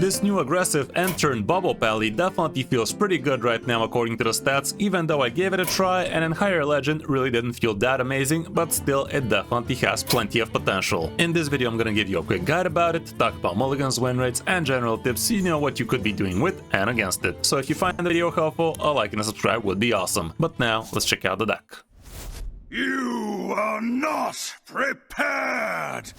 This new aggressive end-turn bubble pally definitely feels pretty good right now according to the stats, even though I gave it a try and in higher legend really didn't feel that amazing, but still it definitely has plenty of potential. In this video I'm gonna give you a quick guide about it, talk about mulligans, win rates and general tips so you know what you could be doing with and against it. So if you find the video helpful, a like and a subscribe would be awesome. But now let's check out the deck. You are not prepared!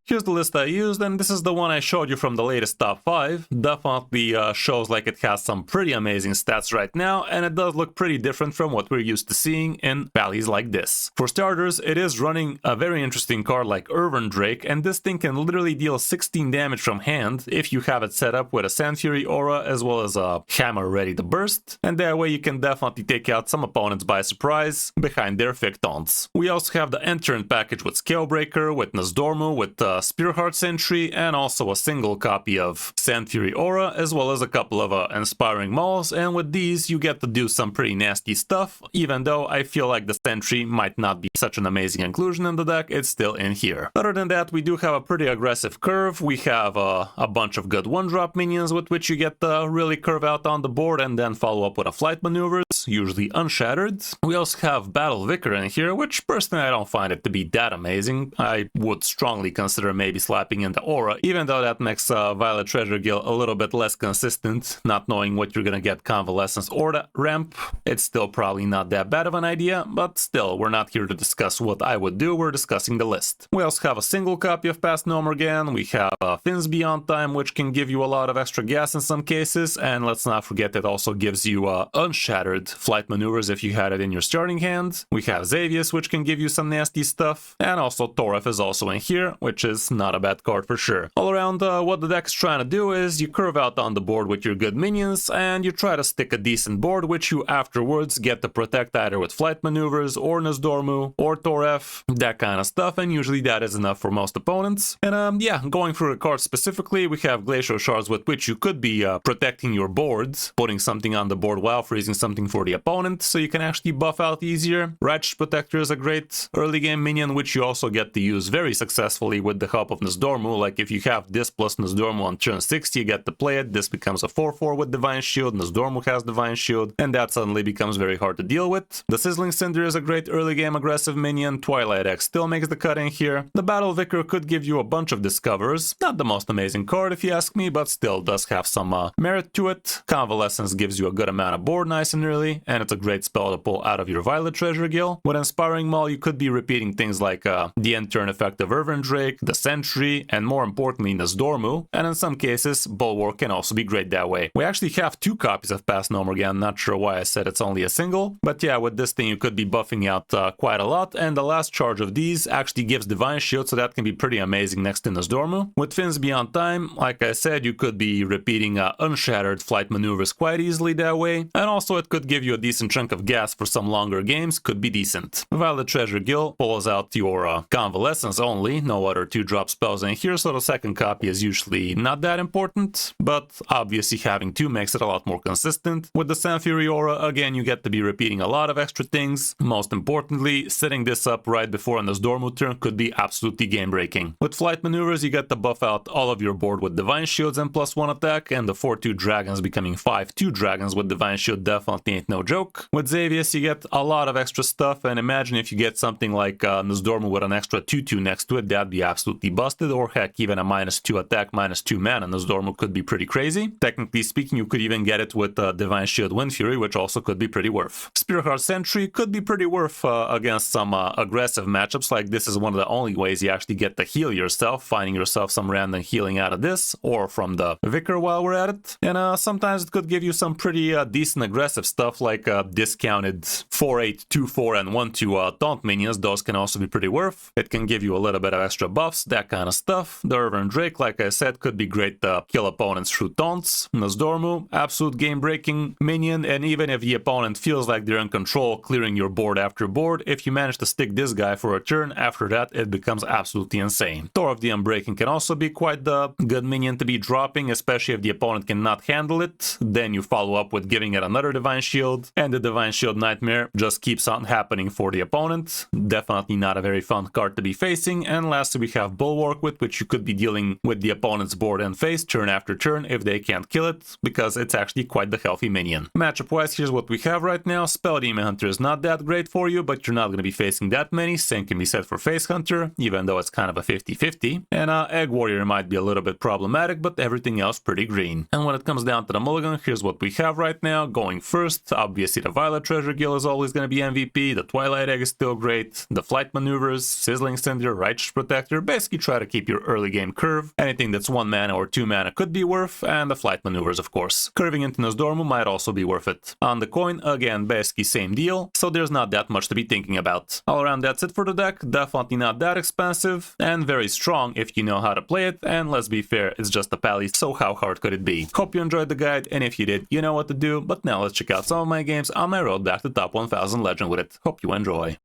Here's the list I used, and this is the one I showed you from the latest top 5. Definitely shows like it has some pretty amazing stats right now, and it does look pretty different from what we're used to seeing in valleys like this. For starters, it is running a very interesting card like Urban Drake, and this thing can literally deal 16 damage from hand if you have it set up with a Sand Fury aura as well as a hammer ready to burst, and that way you can definitely take out some opponents by surprise behind their thick taunts. We also have the End-Turn package with Scalebreaker, with Nasdormu, with Spearheart Sentry, and also a single copy of Sand Fury Aura, as well as a couple of Inspiring Mauls, and with these you get to do some pretty nasty stuff. Even though I feel like the Sentry might not be such an amazing inclusion in the deck, it's still in here. Other than that, we do have a pretty aggressive curve. We have a bunch of good 1-drop minions with which you get to really curve out on the board and then follow up with a flight maneuvers, usually unshattered. We also have Battle Vicar in here, which personally I don't find it to be that amazing. I would strongly consider maybe slapping in the aura, even though that makes Violet Treasure Guild a little bit less consistent, not knowing what you're gonna get Convalescence or the ramp. It's still probably not that bad of an idea, but still, we're not here to discuss what I would do, we're discussing the list. We also have a single copy of Past No More Again, we have Finn's Beyond Time, which can give you a lot of extra gas in some cases, and let's not forget it also gives you unshattered flight maneuvers if you had it in your starting hand. We have Xavius, which can give you some nasty stuff, and also Toref is also in here, which is not a bad card for sure. All around, what the deck's trying to do is you curve out on the board with your good minions, and you try to stick a decent board, which you afterwards get to protect either with flight maneuvers, or Nasdormu, or Toref, that kind of stuff, and usually that is enough for most opponents. And yeah, going through the cards specifically, we have Glacial Shards with which you could be protecting your boards, putting something on the board while freezing something for the opponent, so you can actually buff out easier. Righteous Protector is a great early game minion, which you also get to use very successfully with the help of Nasdormu. Like if you have this plus Nasdormu on turn 60, you get to play it. This becomes a 4/4 with Divine Shield. Nasdormu has Divine Shield, and that suddenly becomes very hard to deal with. The Sizzling Cinder is a great early game aggressive minion. Twilight X still makes the cut in here. The Battle Vicar could give you a bunch of discovers. Not the most amazing card if you ask me, but still does have some merit to it. Convalescence gives you a good amount of board nice and early, and it's a great spell to pull out of your Violet Treasure Guild. With Inspiring Maul, you could be repeating things like the end turn effect of Urban Drake, the Sentry, and more importantly Nasdormu, and in some cases Bulwark can also be great that way. We actually have 2 copies of Past No More Again, not sure why I said it's only a single, but yeah, with this thing you could be buffing out quite a lot, and the last charge of these actually gives Divine Shield, so that can be pretty amazing next to Nasdormu. With Finn's Beyond Time, like I said, you could be repeating unshattered flight maneuvers quite easily that way, and also it could give you a decent chunk of gas for some longer games, could be decent. Violet Treasure Guild pulls out your Convalescence only, no other 2-drop spells in here, so the second copy is usually not that important, but obviously having 2 makes it a lot more consistent. With the Sand Fury Aura, again, you get to be repeating a lot of extra things. Most importantly, setting this up right before a Nasdormu turn could be absolutely game-breaking. With Flight Maneuvers, you get to buff out all of your board with Divine Shields and +1 attack, and the 4/2 dragons becoming 5/2 dragons with Divine Shield definitely ain't no joke. With Xavius, you get a lot of extra stuff, and imagine if you get something like Nasdormu with an extra 2/2 next to it, that'd be absolutely busted, or heck, even a -2 attack, -2 mana Nasdormu could be pretty crazy. Technically speaking, you could even get it with Divine Shield Wind Fury, which also could be pretty worth. Spearheart Sentry could be pretty worth against some aggressive matchups, like this is one of the only ways you actually get to heal yourself, finding yourself some random healing out of this, or from the Vicar while we're at it. And sometimes it could give you some pretty decent aggressive stuff, like discounted 4/8, 2/4, and 1/2 taunt minions. Those can also be pretty worth. It can give you a little bit of extra buffs, that kind of stuff. The Urban Drake, like I said, could be great to kill opponents through taunts. Nasdormu, absolute game-breaking minion, and even if the opponent feels like they're in control, clearing your board after board, if you manage to stick this guy for a turn, after that it becomes absolutely insane. Door of the Unbreaking can also be quite the good minion to be dropping, especially if the opponent cannot handle it. Then you follow up with giving it another Divine Shield, and the Divine Shield Nightmare just keeps on happening for the opponent. Definitely not a very fun card to be facing. And lastly, we have have Bulwark with, which you could be dealing with the opponent's board and face turn after turn if they can't kill it, because it's actually quite the healthy minion. Matchup-wise, here's what we have right now. Spell Demon Hunter is not that great for you, but you're not going to be facing that many. Same can be said for Face Hunter, even though it's kind of a 50-50. And Egg Warrior might be a little bit problematic, but everything else pretty green. And when it comes down to the mulligan, here's what we have right now. Going first, obviously the Violet Treasure Gill is always going to be MVP, the Twilight Egg is still great, the Flight Maneuvers, Sizzling Cinder, Righteous Protector, basically try to keep your early game curve. Anything that's 1 mana or 2 mana could be worth, and the Flight Maneuvers of course. Curving into Nosdormu might also be worth it. On the coin, again, basically same deal, so there's not that much to be thinking about. All around, that's it for the deck. Definitely not that expensive, and very strong if you know how to play it, and let's be fair, it's just a pally, so how hard could it be? Hope you enjoyed the guide, and if you did, you know what to do, but now let's check out some of my games on my road back to top 1000 Legend with it. Hope you enjoy.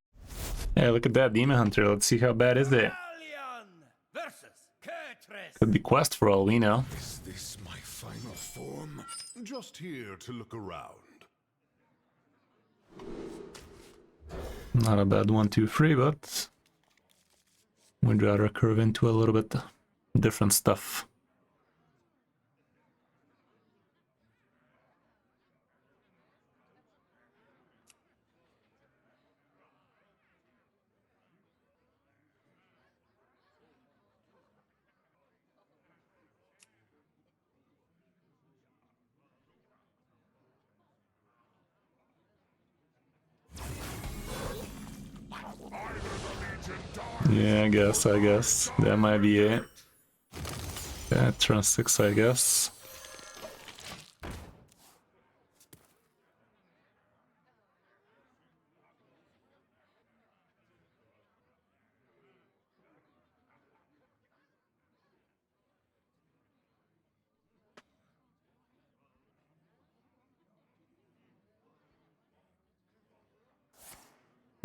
Hey, look at that Demon Hunter, let's see how bad is it. Could be quest for all we know. Is this my final form? Just here to look around. Not a bad 1, 2, 3, but we'd rather curve into a little bit different stuff. Yeah, I guess. That might be it. Yeah, turn 6, I guess.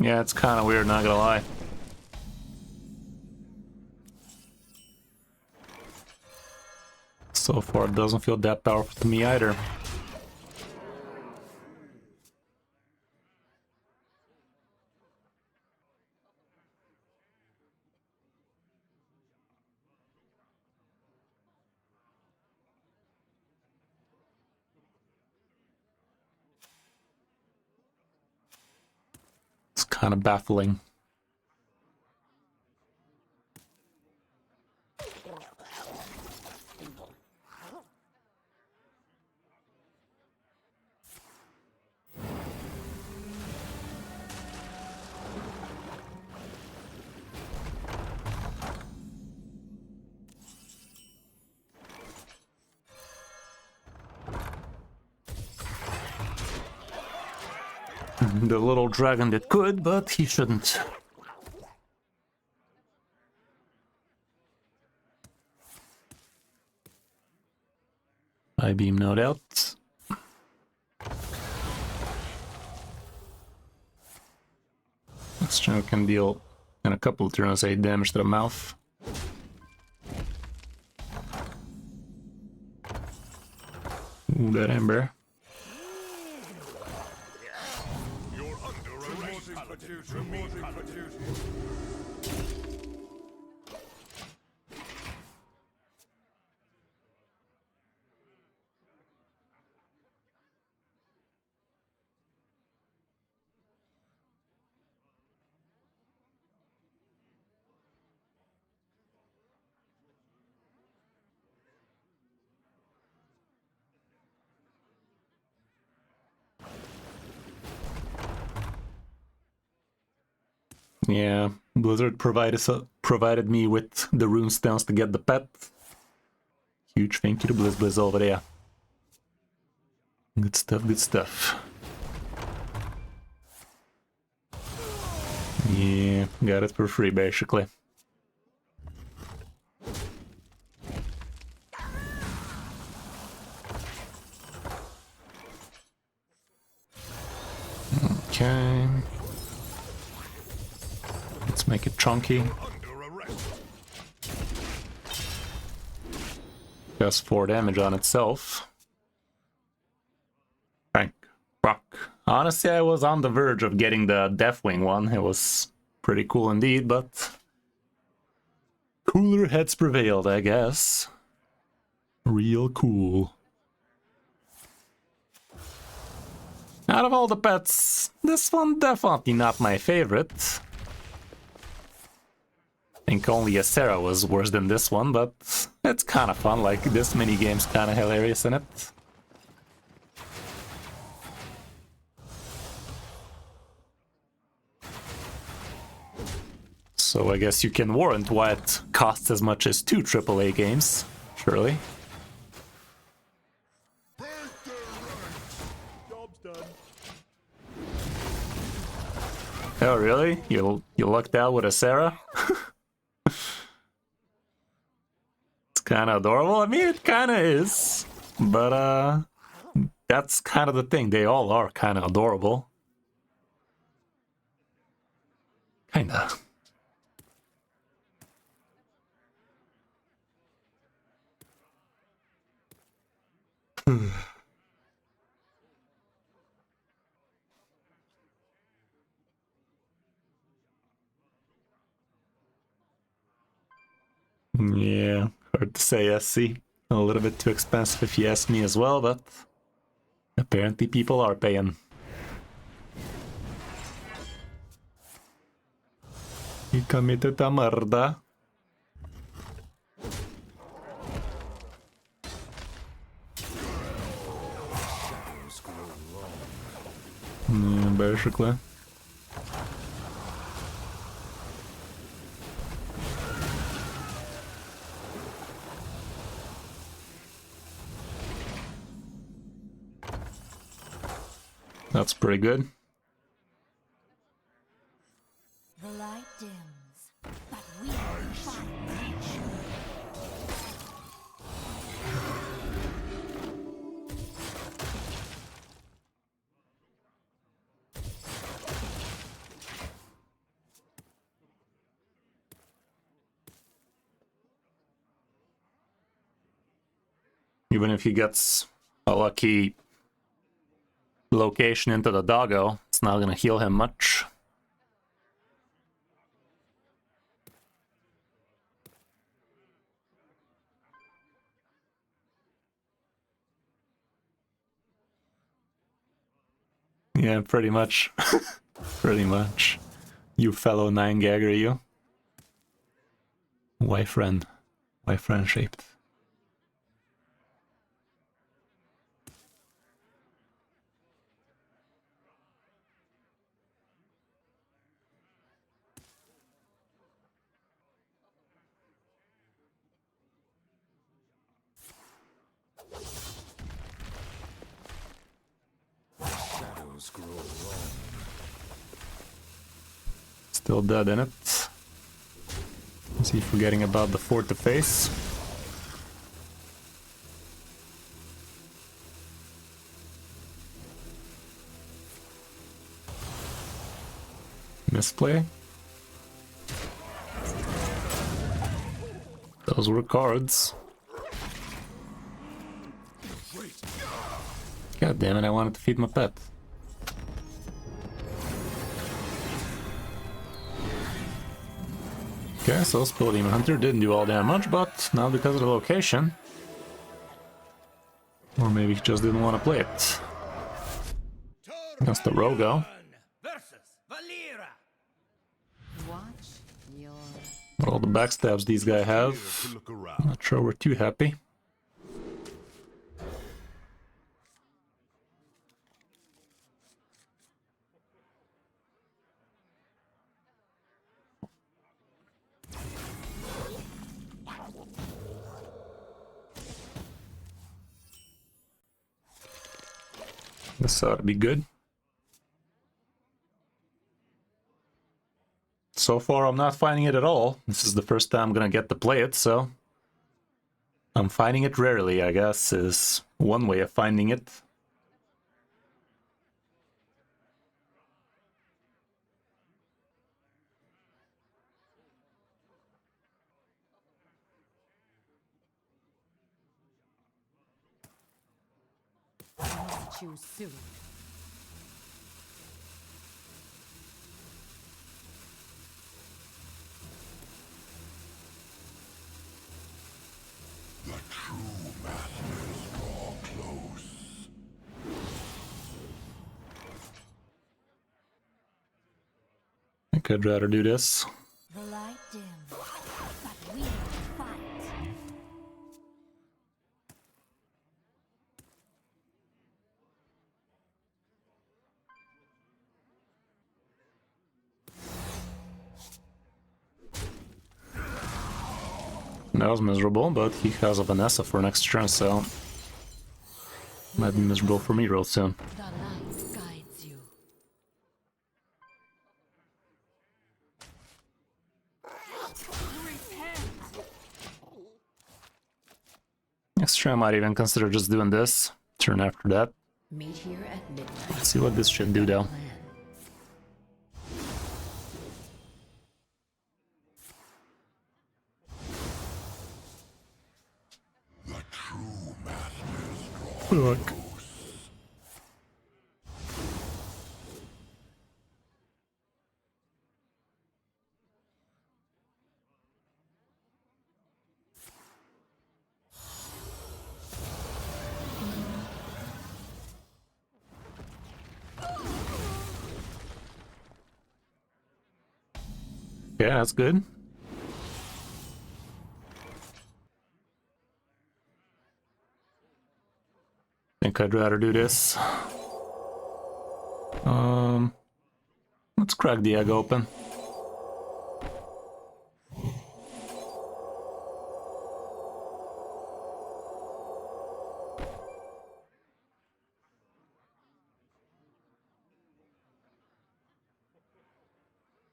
Yeah, it's kind of weird, not gonna lie. So far, it doesn't feel that powerful to me either. It's kind of baffling. The little dragon that could, but he shouldn't. I beam no doubt. This channel can deal in a couple of turns 8 damage to the mouth. Ooh, that ember. Yeah, Blizzard provided me with the runestones to get the pet. Huge thank you to Blizz over there. Good stuff, good stuff. Yeah, got it for free basically. Okay. Let's make it chunky. Does 4 damage on itself. Frank, fuck. Honestly, I was on the verge of getting the Deathwing one. It was pretty cool indeed, but cooler heads prevailed, I guess. Real cool. Out of all the pets, this one definitely not my favorite. I think only a Sarah was worse than this one, but it's kind of fun, like this minigame's kind of hilarious in it. So I guess you can warrant why it costs as much as 2 AAA games, surely. Job's done. Oh really? You lucked out with a Sarah? It's kind of adorable. I mean, it kind of is, but that's kind of the thing. They all are kind of adorable. Kinda. Yeah, hard to say, SC. A little bit too expensive if you ask me as well, but apparently people are paying. He committed a murder. Yeah, basically. That's pretty good. The light dims, but we will find. Even if he gets a lucky location into the doggo, it's not gonna heal him much. Yeah, pretty much. Pretty much. You fellow 9-gagger, you. Why friend? Why friend shaped? Shadows grow long. Still dead in it. Is he forgetting about the fort to face? Misplay? Those were cards. God damn it, I wanted to feed my pet. Okay, so Spill Demon Hunter didn't do all that much, but now because of the location. Or maybe he just didn't want to play it. That's the Rogo. Watch your With all the backstabs these guys have, To look around. not sure we're too happy. This ought to be good. So far, I'm not finding it at all. This is the first time I'm gonna get to play it, so... I'm finding it rarely, I guess, is one way of finding it. choose soon. think I'd rather do this. The light dims, but we will fight. That was miserable, but he has a Vanessa for next turn, so might be miserable for me real soon. The light guides you. Next turn I might even consider just doing this. Turn after that. Meet here at midnight. Let's see what this should do though. Look. Yeah, that's good. Think I'd rather do this. Let's crack the egg open.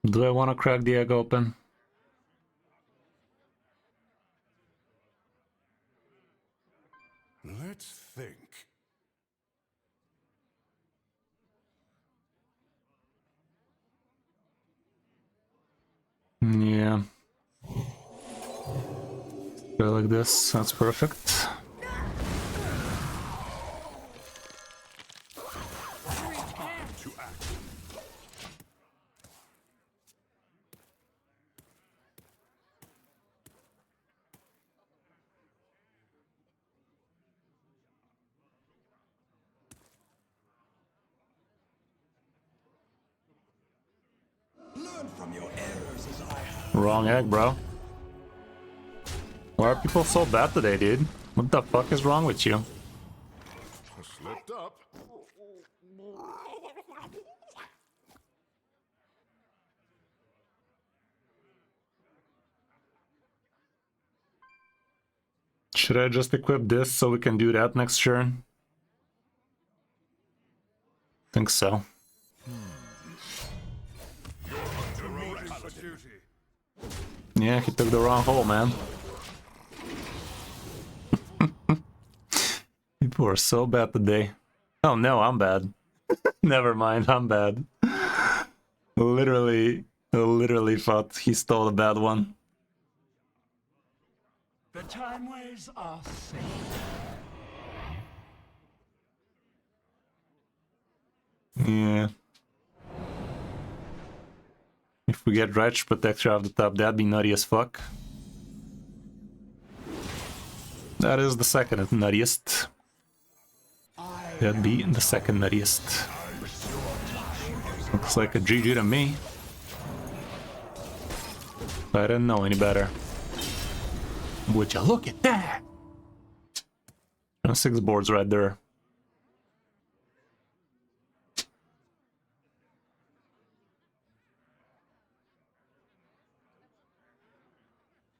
Do I want to crack the egg open? Let's think. Yeah. Go like this, that's perfect. To act. Learn from your errors as I have. Wrong egg, bro. Why are people so bad today, dude? What the fuck is wrong with you? Slipped up. Should I just equip this so we can do that next turn? Think so. Yeah, he took the wrong hole, man. People are so bad today. Oh no, I'm bad. Never mind, I'm bad. Literally thought he stole a bad one. The timeways are safe. Yeah. If we get Wretch Protector off the top, that'd be nutty as fuck. That is the second nuttiest. That'd be the second nuttiest. Looks like a GG to me. I didn't know any better. Would you look at that? 6 boards right there.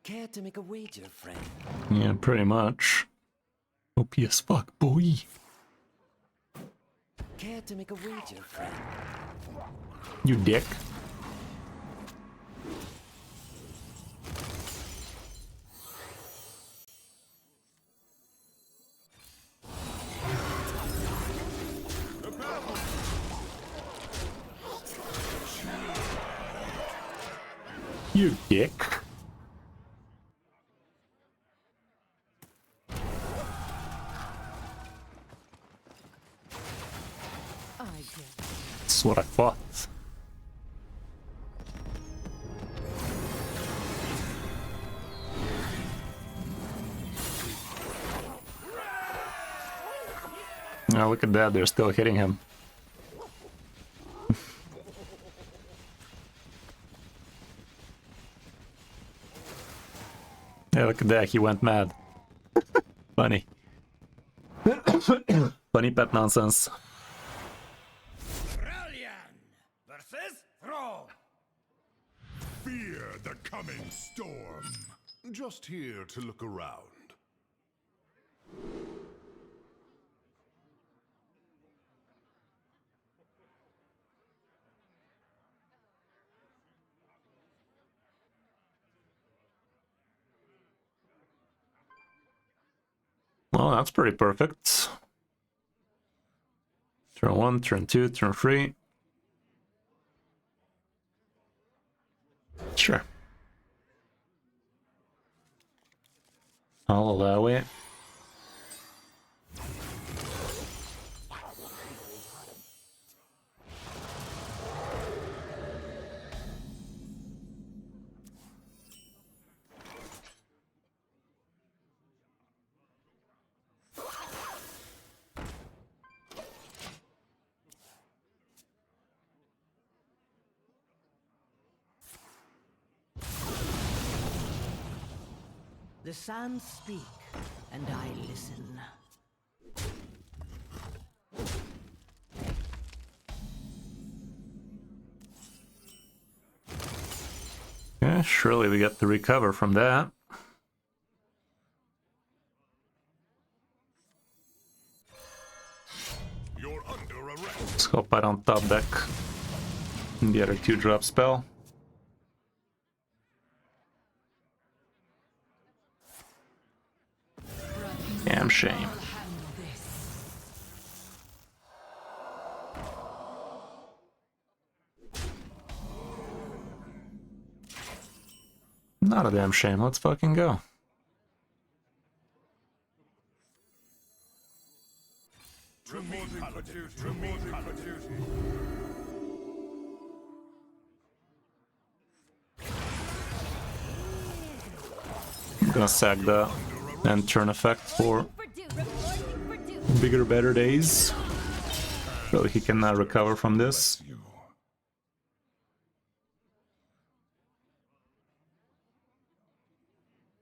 Care to make a wager, friend? Yeah, pretty much. OP as fuck, boy. Care to make a wager, friend? You dick. You dick. That's what I thought. Now look at that, they're still hitting him. Look at that, he went mad. Funny. Funny pet nonsense. Brilliant versus Throw. Fear the coming storm. Just here to look around. Well, that's pretty perfect. Turn 1, turn 2, turn 3. Sure. I'll allow it. The sands speak, and I listen. Yeah, surely we get to recover from that. You're under arrest. Let's hope I don't top deck the other 2-drop spell. Damn shame. Not a damn shame, let's fucking go. I'm gonna sack the end turn effect for bigger, better days. So he can recover from this.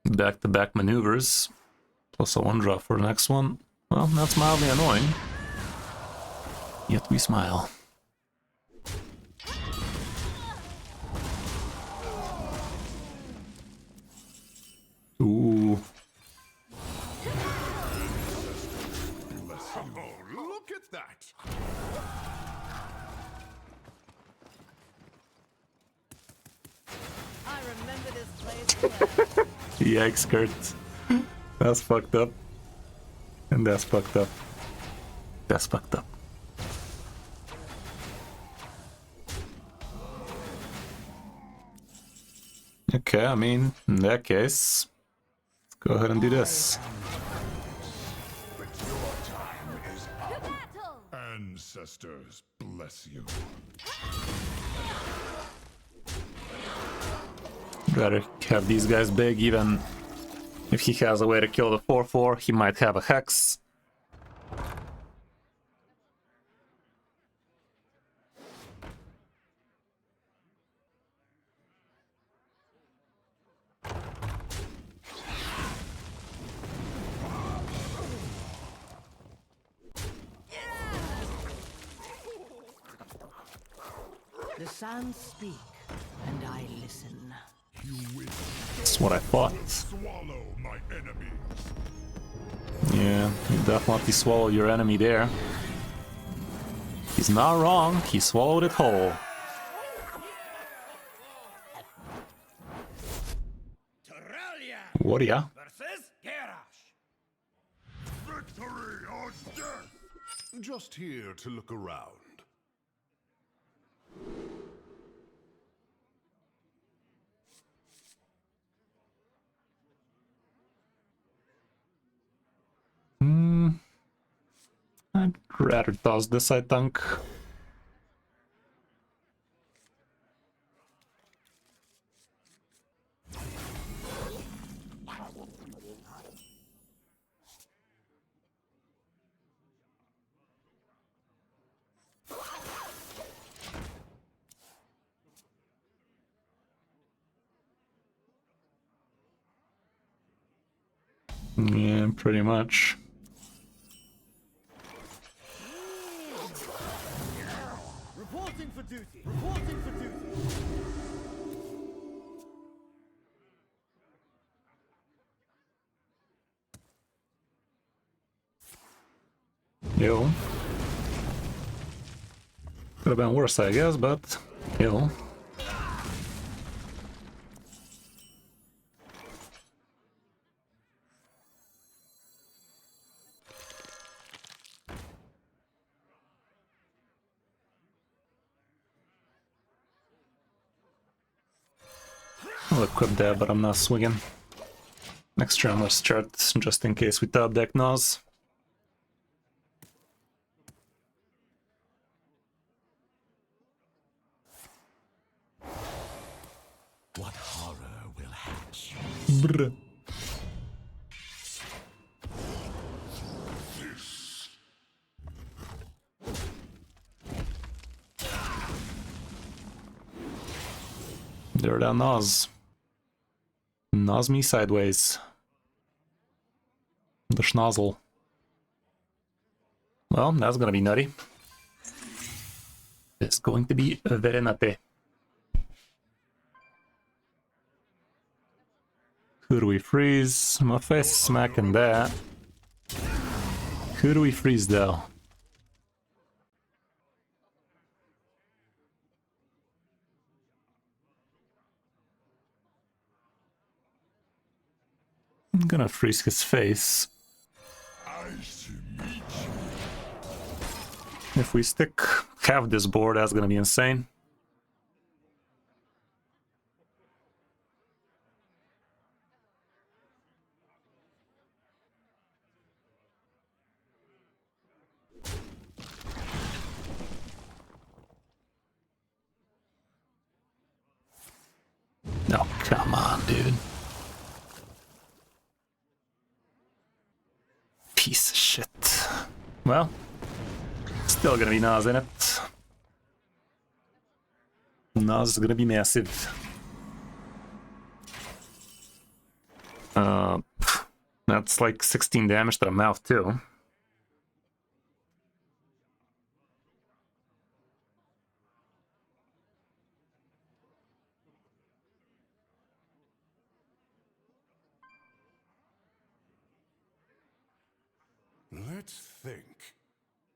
Back-to-back maneuvers. Plus a 1-drop for the next one. Well, that's mildly annoying. Yet we smile. Ooh. Oh, look at that. I remember this place well. Yikes, Kurt. That's fucked up. And that's fucked up. That's fucked up. Okay, I mean, in that case, let's go ahead and do this. Ancestors bless you. Rather have these guys big, even if he has a way to kill the 4/4, he might have a Hex. The sands speak, and I listen. That's what I thought. Swallow my enemies. Yeah, you definitely swallowed your enemy there. He's not wrong, he swallowed it whole. What ya? Versus Garrosh. Victory or death. Just here to look around. I'd rather toss this, I think. Pretty much. Reporting for duty. Reporting for duty. Yo. Could have been worse, I guess, but yo. I'll equip that, but I'm not swinging. Next turn, let's start just in case we top deck Naz. What horror will hatch? Brr. There that Naz. Naz me sideways. The schnozzle. Well, that's gonna be nutty. It's going to be very nutty. Who do we freeze? My face is smacking that. Who do we freeze though? I'm gonna freeze his face. If we stick half this board, that's gonna be insane. No, come on, dude. Piece of shit. Well, still gonna be Naz in it. Naz is gonna be massive. That's like 16 damage to the mouth too. Let's think.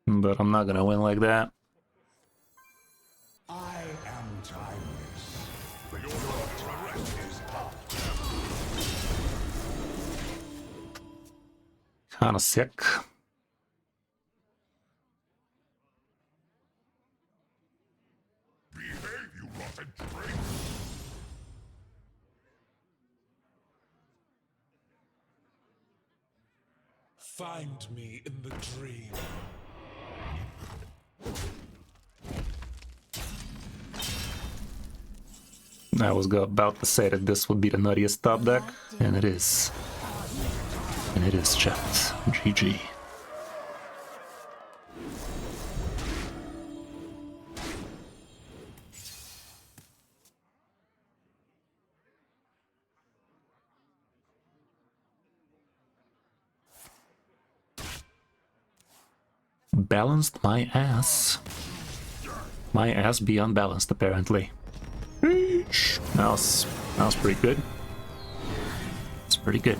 But I'm not gonna win like that. I am timeless. The order of progress is up. Kinda sick. Behave, you rotten trick. Find me in the dream. I was about to say that this would be the nuttiest top deck, and it is. And it is, chat. GG. Balanced my ass. My ass be unbalanced, apparently. That was pretty good. It's pretty good.